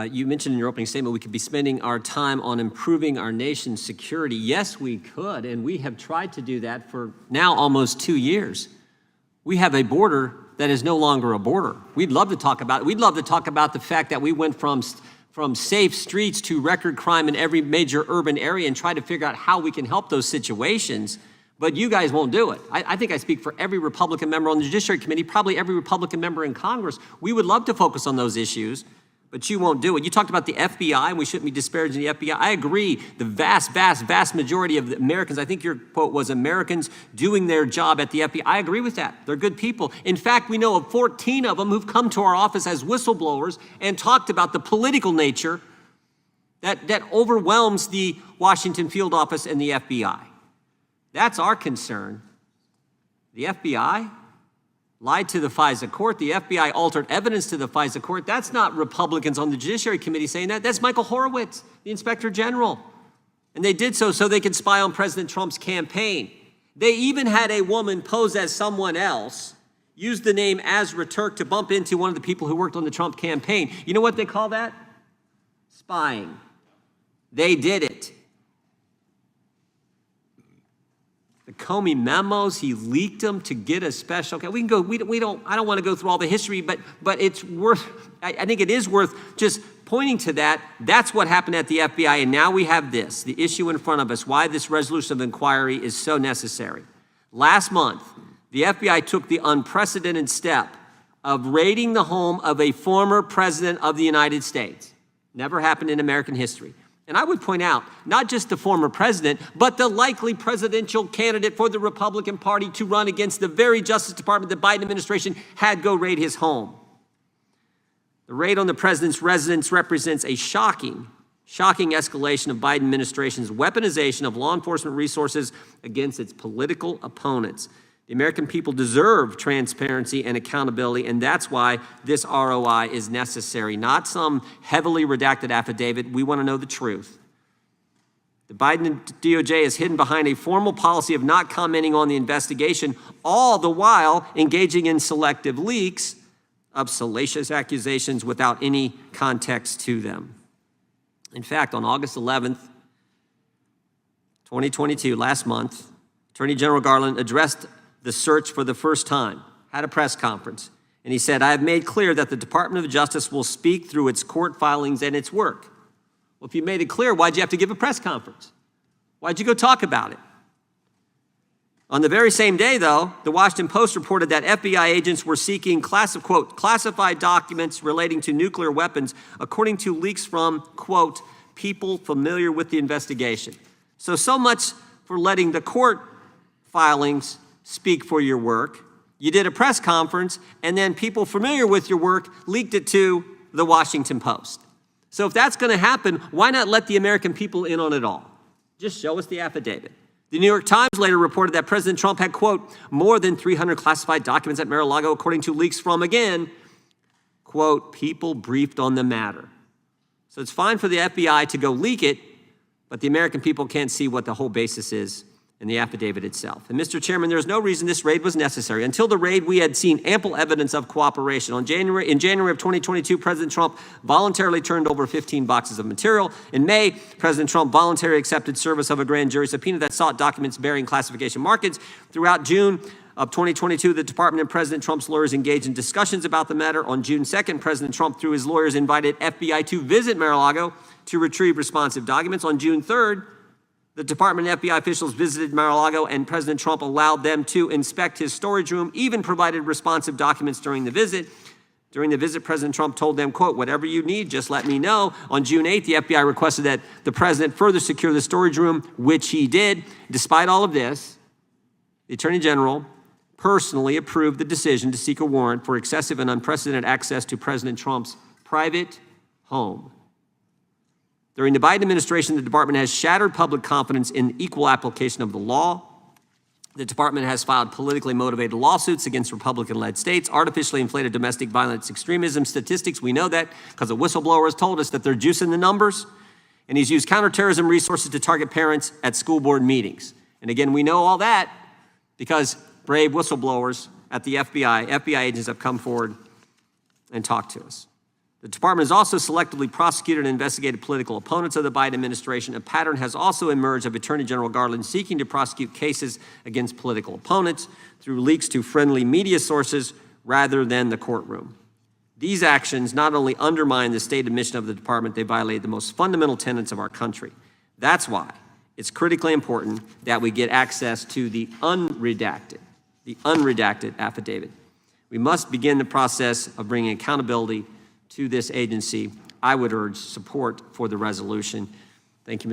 You mentioned in your opening statement we could be spending our time on improving our nation's security. Yes, we could, and we have tried to do that for now almost 2 years. We have a border that is no longer a border. We'd love to talk about it. We'd love to talk about the fact that we went from safe streets to record crime in every major urban area and try to figure out how we can help those situations, but you guys won't do it. I think I speak for every Republican member on the Judiciary Committee, probably every Republican member in Congress. We would love to focus on those issues, but you won't do it. You talked about the FBI, and we shouldn't be disparaging the FBI. I agree. The vast majority of the Americans, I think your quote was Americans doing their job at the FBI. I agree with that. They're good people. In fact, we know of 14 of them who've come to our office as whistleblowers and talked about the political nature that overwhelms the Washington field office and the FBI. That's our concern. The FBI lied to the FISA court. The FBI altered evidence to the FISA court. That's not Republicans on the Judiciary Committee saying that. That's Michael Horowitz, the Inspector General. And they did so they could spy on President Trump's campaign. They even had a woman pose as someone else, use the name Azra Turk to bump into one of the people who worked on the Trump campaign. You know what they call that? Spying. They did it. The Comey memos, he leaked them to get a special. Okay, we can go. I don't want to go through all the history, but it's worth. I think it is worth just pointing to that. That's what happened at the FBI, and now we have this, the issue in front of us. Why this resolution of inquiry is so necessary. Last month, the FBI took the unprecedented step of raiding the home of a former president of the United States. Never happened in American history. And I would point out, not just the former president, but the likely presidential candidate for the Republican Party to run against the very Justice Department the Biden administration had go raid his home. The raid on the president's residence represents a shocking escalation of Biden administration's weaponization of law enforcement resources against its political opponents. The American people deserve transparency and accountability, and that's why this ROI is necessary, not some heavily redacted affidavit. We want to know the truth. The Biden DOJ is hidden behind a formal policy of not commenting on the investigation, all the while engaging in selective leaks of salacious accusations without any context to them. In fact, on August 11th, 2022, last month, Attorney General Garland addressed the search for the first time, had a press conference, and he said, "I have made clear that the Department of Justice will speak through its court filings and its work." Well, if you made it clear, why'd you have to give a press conference? Why'd you go talk about it? On the very same day, though, the Washington Post reported that FBI agents were seeking quote, classified documents relating to nuclear weapons, according to leaks from, quote, people familiar with the investigation. So much for letting the court filings speak for your work. You did a press conference, and then people familiar with your work leaked it to the Washington Post. So if that's going to happen, why not let the American people in on it all? Just show us the affidavit. The New York Times later reported that President Trump had, quote, more than 300 classified documents at Mar-a-Lago, according to leaks from, again, quote, people briefed on the matter. So it's fine for the FBI to go leak it, but the American people can't see what the whole basis is in the affidavit itself. And Mr. Chairman, there's no reason this raid was necessary. Until the raid, we had seen ample evidence of cooperation. In January of 2022, President Trump voluntarily turned over 15 boxes of material. In May, President Trump voluntarily accepted service of a grand jury subpoena that sought documents bearing classification markings. Throughout June of 2022, the Department and President Trump's lawyers engaged in discussions about the matter. On June 2nd, President Trump, through his lawyers, invited FBI to visit Mar-a-Lago to retrieve responsive documents. On June 3rd, the Department and FBI officials visited Mar-a-Lago, and President Trump allowed them to inspect his storage room, even provided responsive documents during the visit. During the visit, President Trump told them, quote, whatever you need, just let me know. On June 8th, the FBI requested that the president further secure the storage room, which he did. Despite all of this, the Attorney General personally approved the decision to seek a warrant for excessive and unprecedented access to President Trump's private home. During the Biden administration, the department has shattered public confidence in equal application of the law. The department has filed politically motivated lawsuits against Republican-led states, artificially inflated domestic violence extremism statistics. We know that because a whistleblower has told us that they're juicing the numbers. And he's used counterterrorism resources to target parents at school board meetings. And again, we know all that because brave whistleblowers at the FBI agents have come forward and talked to us. The department has also selectively prosecuted and investigated political opponents of the Biden administration. A pattern has also emerged of Attorney General Garland seeking to prosecute cases against political opponents through leaks to friendly media sources rather than the courtroom. These actions not only undermine the stated mission of the department, they violate the most fundamental tenets of our country. That's why it's critically important that we get access to the unredacted affidavit. We must begin the process of bringing accountability to this agency. I would urge support for the resolution. Thank you, Mr.